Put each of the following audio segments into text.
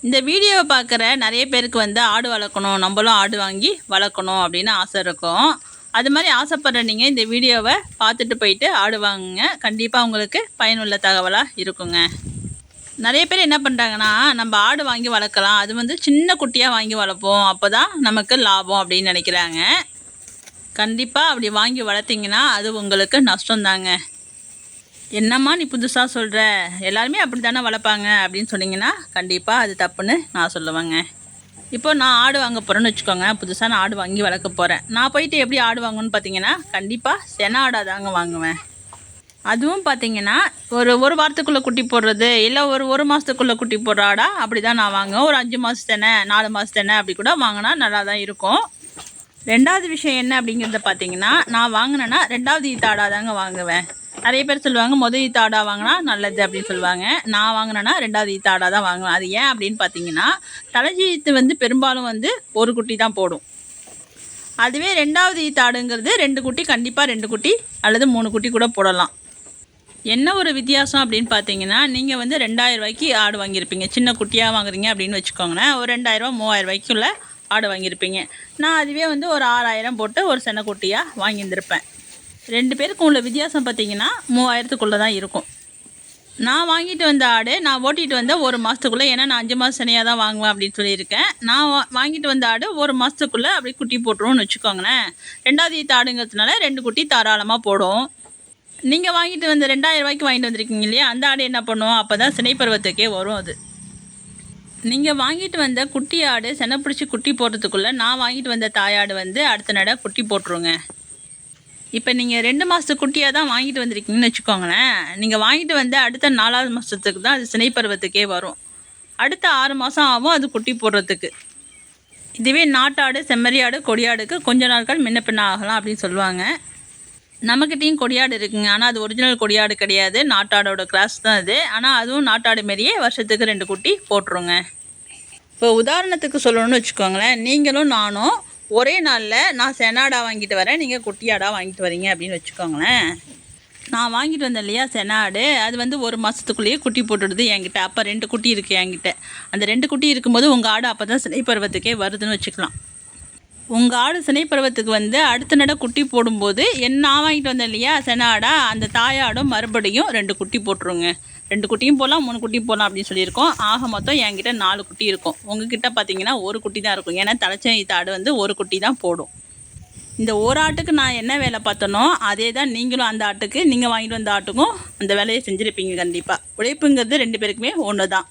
இந்த வீடியோவை பார்க்குற நிறைய பேருக்கு வந்து ஆடு வளர்க்கணும், நம்மளும் ஆடு வாங்கி வளர்க்கணும் அப்படின்னு ஆசை இருக்கும். அது மாதிரி ஆசைப்படுற நீங்கள் இந்த வீடியோவை பார்த்துட்டு போயிட்டு ஆடு வாங்குங்க. கண்டிப்பாக உங்களுக்கு பயனுள்ள தகவலாக இருக்குங்க. நிறைய பேர் என்ன பண்ணுறாங்கன்னா, நம்ம ஆடு வாங்கி வளர்க்கலாம், அது வந்து சின்ன குட்டியாக வாங்கி வளர்ப்போம், அப்போ தான் நமக்கு லாபம் அப்படின்னு நினைக்கிறாங்க. கண்டிப்பாக அப்படி வாங்கி வளர்த்திங்கன்னா அது உங்களுக்கு நஷ்டம்தாங்க. என்னம்மா நீ புதுசாக சொல்கிற, எல்லாருமே அப்படி தானே வளர்ப்பாங்க அப்படின்னு சொன்னீங்கன்னா கண்டிப்பாக அது தப்புன்னு நான் சொல்லுவேங்க. இப்போ நான் ஆடு வாங்க போகிறேன்னு வச்சுக்கோங்க, புதுசாக நான் ஆடு வாங்கி வளர்க்க போகிறேன். நான் போயிட்டு எப்படி ஆடு வாங்கணும்னு பார்த்தீங்கன்னா கண்டிப்பாக சென ஆடாக தாங்க வாங்குவேன். அதுவும் பார்த்தீங்கன்னா ஒரு வாரத்துக்குள்ளே குட்டி போடுறது, இல்லை ஒரு மாதத்துக்குள்ளே குட்டி போடுற ஆடா அப்படி தான் நான் வாங்குவேன். ஒரு 5 மாதத்தெனை 4 மாதத்தெனை அப்படி கூட வாங்கினா நல்லா தான் இருக்கும். ரெண்டாவது விஷயம் என்ன அப்படிங்கிறத பார்த்தீங்கன்னா, நான் வாங்கினேன்னா 2வது ஈத்து ஆடாக தாங்க வாங்குவேன். நிறைய பேர் சொல்லுவாங்க முதல் ஈத்து ஆடாக வாங்கினா நல்லது அப்படின்னு சொல்லுவாங்க. நான் வாங்கினேன்னா 2வது ஈத்து ஆடாக தான் வாங்குவேன். அது ஏன் அப்படின்னு பார்த்தீங்கன்னா, தலைச்சி ஈத்து வந்து பெரும்பாலும் வந்து ஒரு குட்டி தான் போடும். அதுவே 2வது ஈத்து ஆடுங்கிறது 2 குட்டி, கண்டிப்பாக 2 குட்டி அல்லது 3 குட்டி கூட போடலாம். என்ன ஒரு வித்தியாசம் அப்படின்னு பார்த்தீங்கன்னா, நீங்கள் வந்து 2000 ரூபாய்க்கு ஆடு வாங்கியிருப்பீங்க, சின்ன குட்டியாக வாங்குறீங்க அப்படின்னு வச்சுக்கோங்களேன். ஒரு 2000 ரூபா 3000 ரூபாய்க்குள்ள ஆடு வாங்கியிருப்பீங்க. நான் அதுவே வந்து ஒரு 6000 போட்டு ஒரு சென குட்டியாக வாங்கியிருந்திருப்பேன். 2 பேருக்கும் உள்ள வித்தியாசம் பார்த்தீங்கன்னா 3000த்துக்குள்ளே தான் இருக்கும். நான் வாங்கிட்டு வந்த ஆடு நான் ஓட்டிகிட்டு வந்த ஒரு மாதத்துக்குள்ளே, ஏன்னா நான் 5 மாதம் செனையாக தான் வாங்குவேன் அப்படின்னு சொல்லியிருக்கேன். நான் வாங்கிட்டு வந்த ஆடு ஒரு மாதத்துக்குள்ளே அப்படி குட்டி போட்டுருவோம்னு வச்சுக்கோங்களேன். 2வது ஈத்து ஆடுங்கிறதுனால 2 குட்டி தாராளமாக போடும். நீங்கள் வாங்கிட்டு வந்த 2000 ரூபாய்க்கு வாங்கிட்டு வந்திருக்கீங்க இல்லையா, அந்த ஆடு என்ன பண்ணுவோம், அப்போ தான் சினை பருவத்துக்கே வரும். அது நீங்கள் வாங்கிட்டு வந்த குட்டி ஆடு செனை பிடிச்சி குட்டி போடுறதுக்குள்ளே நான் வாங்கிட்டு வந்த தாயாடு வந்து அடுத்த நட குட்டி போட்டுருங்க. இப்போ நீங்கள் 2 மாதத்து குட்டியாக தான் வாங்கிட்டு வந்திருக்கீங்கன்னு வச்சுக்கோங்களேன். நீங்கள் வாங்கிட்டு வந்து அடுத்த 4வது மாதத்துக்கு தான் அது சினை பருவத்துக்கே வரும். அடுத்த 6 மாதம் ஆகும் அது குட்டி போடுறதுக்கு. இதுவே நாட்டாடு செம்மறியாடு கொடியாடுக்கு கொஞ்ச நாட்கள் முன்ன பின்ன ஆகலாம் அப்படின்னு சொல்லுவாங்க. நம்மக்கிட்டேயும் கொடியாடு இருக்குங்க, ஆனால் அது ஒரிஜினல் கொடியாடு கிடையாது, நாட்டாடோட கிராஸ் தான் அது. ஆனால் அதுவும் நாட்டாடு மாரியே வருஷத்துக்கு 2 குட்டி போட்டுருங்க. இப்போ உதாரணத்துக்கு சொல்லணும்னு வச்சுக்கோங்களேன், நீங்களும் நானும் ஒரே நாளில் நான் செனாடா வாங்கிட்டு வரேன், நீங்கள் குட்டியாடா வாங்கிட்டு வரீங்க அப்படின்னு வச்சுக்கோங்களேன். நான் வாங்கிட்டு வந்தேன் இல்லையா செனாடு, அது வந்து ஒரு மாதத்துக்குள்ளேயே குட்டி போட்டுடுது என்கிட்ட. அப்போ 2 குட்டி இருக்குது என்கிட்ட. அந்த 2 குட்டி இருக்கும்போது உங்கள் ஆடு அப்போ தான் சினை பருவத்துக்கே வருதுன்னு வச்சுக்கலாம். உங்கள் ஆடு சினை பருவத்துக்கு வந்து அடுத்த நட குட்டி போடும்போது நான் வாங்கிட்டு வந்தேன் இல்லையா செனாடா, அந்த தாயாடும் மறுபடியும் 2 குட்டி போட்டுருங்க. 2 குட்டியும் போடலாம், 3 குட்டியும் போடலாம் அப்படின்னு சொல்லியிருக்கோம். ஆக மொத்தம் என்கிட்ட 4 குட்டி இருக்கும். உங்ககிட்ட பார்த்தீங்கன்னா ஒரு குட்டி தான் இருக்கும், ஏன்னா தலைச்சை ஆடு வந்து ஒரு குட்டி தான் போடும். இந்த ஒரு ஆட்டுக்கு நான் என்ன வேலை பார்த்தனோ அதே தான் நீங்களும் அந்த ஆட்டுக்கு, நீங்கள் வாங்கிட்டு வந்த ஆட்டுக்கும் அந்த வேலையை செஞ்சுருப்பீங்க. கண்டிப்பாக உழைப்புங்கிறது 2 பேருக்குமே ஒன்று தான்.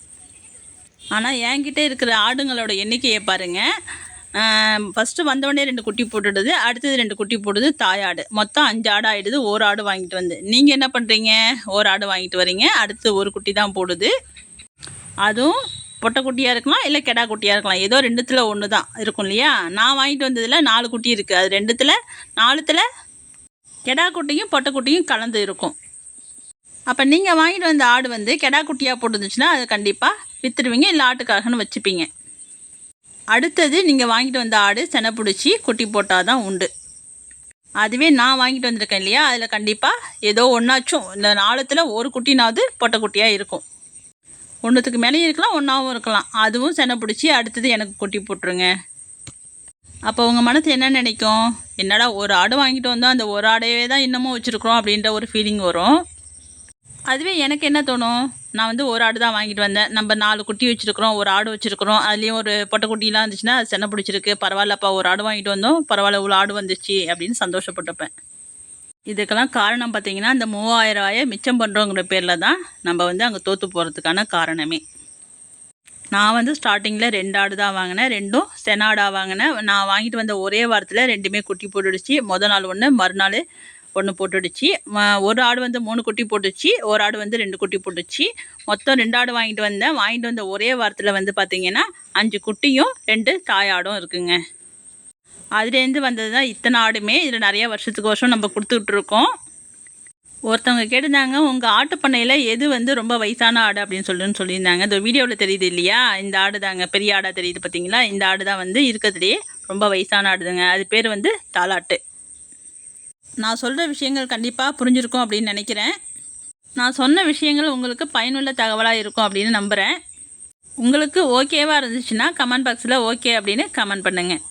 ஆனால் என்கிட்ட இருக்கிற ஆடுங்களோட எண்ணிக்கையை பாருங்கள். ஃபஸ்ட்டு வந்தோடனே 2 குட்டி போட்டுடுது, அடுத்தது 2 குட்டி போடுது தாயாடு. மொத்தம் 5 ஆடு ஆகிடுது ஒரு ஆடு வாங்கிட்டு வந்து. நீங்கள் என்ன பண்ணுறீங்க, ஒரு ஆடு வாங்கிட்டு வரீங்க, அடுத்து ஒரு குட்டி தான் போடுது. அதுவும் பொட்டை குட்டியாக இருக்கலாம், இல்லை கெடா குட்டியாக இருக்கலாம், ஏதோ 2த்தில் 1 தான் இருக்கும் இல்லையா. நான் வாங்கிட்டு வந்ததில் 4 குட்டி இருக்குது, அது 2த்தில் 4த்தில் கெடா குட்டியும் பொட்டை குட்டியும் கலந்து இருக்கும். அப்போ நீங்கள் வாங்கிட்டு வந்த ஆடு வந்து கெடா குட்டியாக போட்டுருந்துச்சுன்னா அது கண்டிப்பாக விற்றுடுவீங்க, இல்லை ஆட்டுக்காகன்னு வச்சுப்பீங்க. அடுத்தது நீங்கள் வாங்கிட்டு வந்த ஆடு செனை பிடிச்சி குட்டி போட்டால் தான் உண்டு. அதுவே நான் வாங்கிட்டு வந்திருக்கேன் இல்லையா, அதில் கண்டிப்பாக ஏதோ ஒன்றாச்சும் இந்த 4த்தில் ஒரு குட்டினாவது பொட்டை குட்டியாக இருக்கும். 1த்துக்கு மேலேயும் இருக்கலாம், 1ஆகவும் இருக்கலாம். அதுவும் செனை பிடிச்சி அடுத்தது எனக்கு குட்டி போட்டுருங்க. அப்போ உங்கள் மனசு என்ன நினைக்கும், என்னடா ஒரு ஆடு வாங்கிட்டு வந்தோம், அந்த ஒரு ஆடையே தான் இன்னமும் வச்சுருக்குறோம் அப்படின்ற ஒரு ஃபீலிங் வரும். அதுவே எனக்கு என்ன தோணும், நான் வந்து ஒரு ஆடு தான் வாங்கிட்டு வந்தேன், நம்ம 4 குட்டி வச்சுருக்குறோம், ஒரு ஆடு வச்சுருக்குறோம், அதுலேயும் ஒரு பொட்டை குட்டிலாம் இருந்துச்சுன்னா அது செனை பிடிச்சிருக்கு, பரவாயில்லப்பா ஒரு ஆடு வாங்கிட்டு வந்தோம், பரவாயில்ல இவ்வளோ ஆடு வந்துச்சு அப்படின்னு சந்தோஷப்பட்டுப்பேன். இதுக்கெல்லாம் காரணம் பார்த்திங்கன்னா இந்த 3000 ரூபாயை மிச்சம் பண்ணுறோங்கிற பேரில் தான் நம்ம வந்து அங்கே தோற்று போகிறதுக்கான காரணமே. நான் வந்து ஸ்டார்டிங்கில் 2 ஆடு தான் வாங்கினேன், 2ம் செனாடாக வாங்கினேன். நான் வாங்கிட்டு வந்த ஒரே வாரத்தில் 2மே குட்டி போட்டுடுச்சு. மொதல் நாள் 1, மறுநாள் 1 போட்டுடுச்சு. ஒரு ஆடு வந்து 3 குட்டி போட்டுச்சு, ஒரு ஆடு வந்து 2 குட்டி போட்டுச்சு. மொத்தம் 2 ஆடு வாங்கிட்டு வந்தேன். வாங்கிட்டு வந்த ஒரே வாரத்தில் வந்து பார்த்திங்கன்னா 5 குட்டியும் 2 தாயாடும் இருக்குங்க. அதுலேருந்து வந்தது தான் இத்தனை ஆடுமே. இதில் நிறைய வருஷத்துக்கு வருஷம் நம்ம கொடுத்துட்ருக்கோம். ஒருத்தவங்க கேட்டிருந்தாங்க, உங்கள் ஆட்டு பண்ணையில் எது வந்து ரொம்ப வயசான ஆடு அப்படின்னு சொல்லியிருந்தாங்க. இந்த வீடியோவில் தெரியுது இல்லையா, இந்த ஆடு தாங்க, பெரிய ஆடாக தெரியுது பார்த்தீங்களா, இந்த ஆடு தான் வந்து இருக்கிறதுலையே ரொம்ப வயசான ஆடுதுங்க. அது பேர் வந்து தாலாட்டு. நான் சொல்கிற விஷயங்கள் கண்டிப்பாக புரிஞ்சிருக்கும் அப்படின்னு நினைக்கிறேன். நான் சொன்ன விஷயங்கள் உங்களுக்கு பயனுள்ள தகவலாக இருக்கும் அப்படின்னு நம்புகிறேன். உங்களுக்கு ஓகேவாக இருந்துச்சுன்னா கமெண்ட் பாக்ஸில் ஓகே அப்படின்னு கமெண்ட் பண்ணுங்கள்.